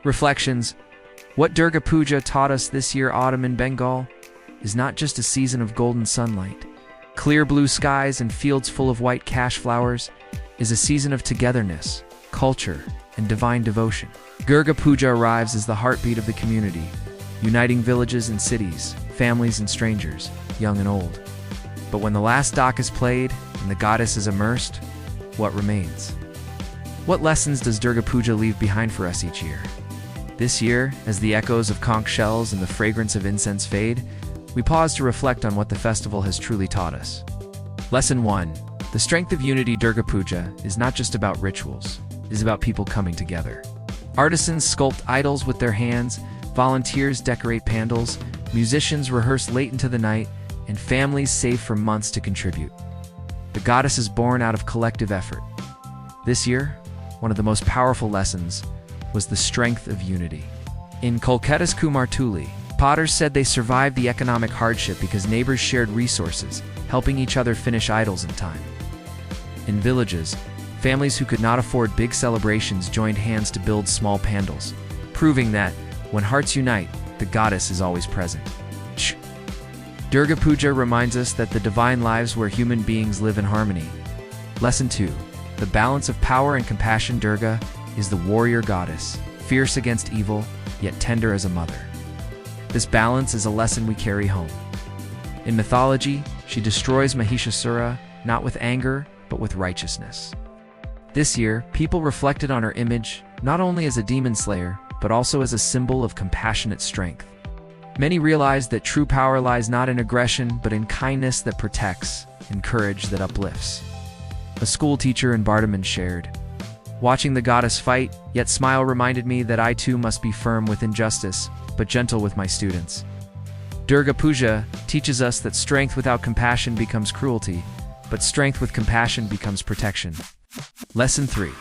Reflections. What Durga Puja taught us this year autumn in Bengal is not just a season of golden sunlight. Clear blue skies and fields full of white cash flowers is a season of togetherness, culture, and divine devotion. Durga Puja arrives as the heartbeat of the community, uniting villages and cities, families and strangers, young and old. But when the last dak is played and the goddess is immersed, what remains? What lessons does Durga Puja leave behind for us each year? This year, as the echoes of conch shells and the fragrance of incense fade, we pause to reflect on what the festival has truly taught us. Lesson 1. The strength of unity. Durga Puja is not just about rituals, it is about people coming together. Artisans sculpt idols with their hands, volunteers decorate pandals, musicians rehearse late into the night, and families save for months to contribute. The goddess is born out of collective effort. This year, one of the most powerful lessons was the strength of unity. In Kolkata's Kumartuli, potters said they survived the economic hardship because neighbors shared resources, helping each other finish idols in time. In villages, families who could not afford big celebrations joined hands to build small pandals, proving that, when hearts unite, the goddess is always present. Durga Puja reminds us that the divine lives where human beings live in harmony. Lesson 2. The balance of power and compassion. Durga is the warrior goddess, fierce against evil, yet tender as a mother. This balance is a lesson we carry home. In mythology, she destroys Mahishasura, not with anger, but with righteousness. This year, people reflected on her image, not only as a demon slayer, but also as a symbol of compassionate strength. Many realized that true power lies not in aggression, but in kindness that protects, and courage that uplifts. A school teacher in Bardhaman shared, "Watching the goddess fight, yet smile reminded me that I too must be firm with injustice, but gentle with my students." Durga Puja teaches us that strength without compassion becomes cruelty, but strength with compassion becomes protection. Lesson 3.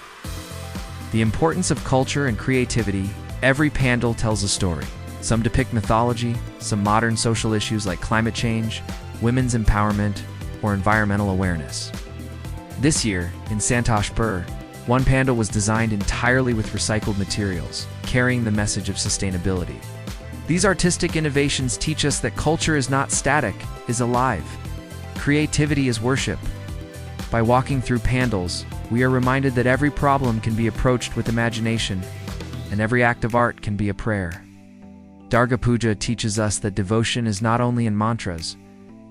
The importance of culture and creativity. Every pandal tells a story. Some depict mythology, some modern social issues like climate change, women's empowerment, or environmental awareness. This year, in Santoshpur, one pandal was designed entirely with recycled materials, carrying the message of sustainability. These artistic innovations teach us that culture is not static, it is alive. Creativity is worship. By walking through pandals, we are reminded that every problem can be approached with imagination, and every act of art can be a prayer. Durga Puja teaches us that devotion is not only in mantras,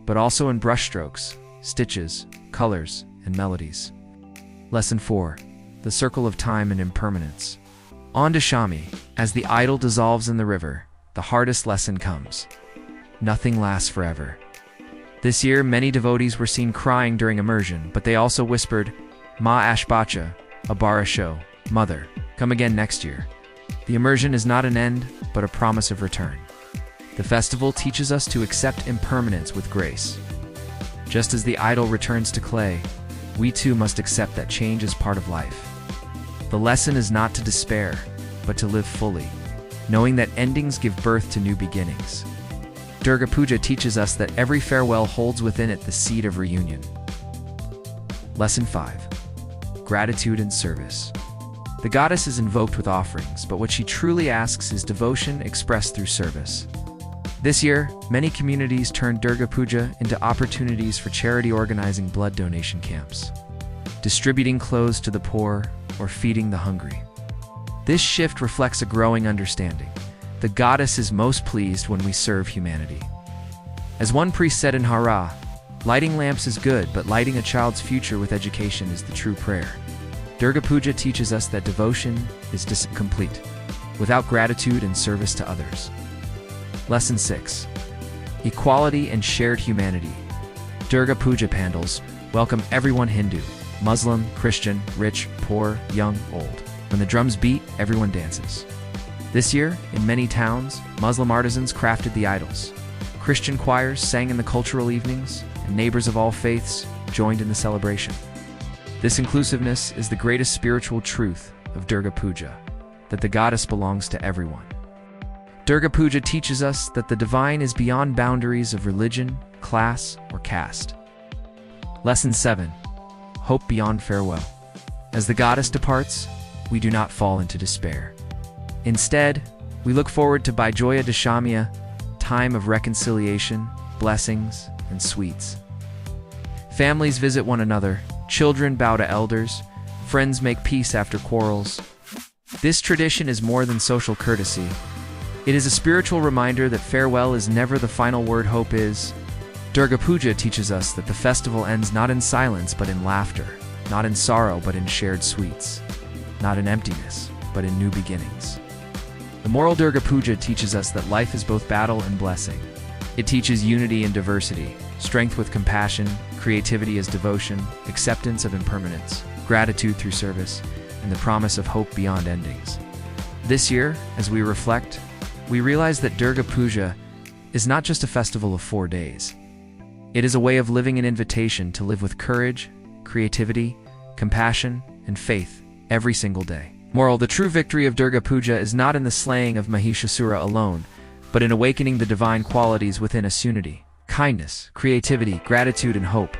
but also in brushstrokes, stitches, colors, and melodies. Lesson 4. The circle of time and impermanence. On Dashami, as the idol dissolves in the river, the hardest lesson comes. Nothing lasts forever. This year, many devotees were seen crying during immersion, but they also whispered, "Ma Ashbacha, Abara Sho, Mother, come again next year." The immersion is not an end, but a promise of return. The festival teaches us to accept impermanence with grace. Just as the idol returns to clay, we too must accept that change is part of life. The lesson is not to despair, but to live fully, knowing that endings give birth to new beginnings. Durga Puja teaches us that every farewell holds within it the seed of reunion. Lesson 5. Gratitude and service. The goddess is invoked with offerings, but what she truly asks is devotion expressed through service. This year, many communities turned Durga Puja into opportunities for charity, organizing blood donation camps, distributing clothes to the poor, or feeding the hungry. This shift reflects a growing understanding. The goddess is most pleased when we serve humanity. As one priest said in Hara, "Lighting lamps is good, but lighting a child's future with education is the true prayer." Durga Puja teaches us that devotion is complete without gratitude and service to others. Lesson 6. Equality and shared humanity. Durga Puja pandals welcome everyone: Hindu, Muslim, Christian, rich, poor, young, old. When the drums beat, everyone dances. This year, in many towns, Muslim artisans crafted the idols. Christian choirs sang in the cultural evenings, and neighbors of all faiths joined in the celebration. This inclusiveness is the greatest spiritual truth of Durga Puja, that the goddess belongs to everyone. Durga Puja teaches us that the divine is beyond boundaries of religion, class, or caste. Lesson 7. Hope beyond farewell. As the goddess departs, we do not fall into despair. Instead, we look forward to Vijaya Dashami, time of reconciliation, blessings, and sweets. Families visit one another, children bow to elders, friends make peace after quarrels. This tradition is more than social courtesy. It is a spiritual reminder that farewell is never the final word, hope is. Durga Puja teaches us that the festival ends not in silence but in laughter, not in sorrow but in shared sweets, not in emptiness but in new beginnings. The moral Durga Puja teaches us that life is both battle and blessing. It teaches unity and diversity, strength with compassion, creativity as devotion, acceptance of impermanence, gratitude through service, and the promise of hope beyond endings. This year, as we reflect, we realize that Durga Puja is not just a festival of 4 days. It is a way of living, an invitation to live with courage, creativity, compassion, and faith every single day. Moral: the true victory of Durga Puja is not in the slaying of Mahishasura alone, but in awakening the divine qualities within us: unity, kindness, creativity, gratitude, and hope.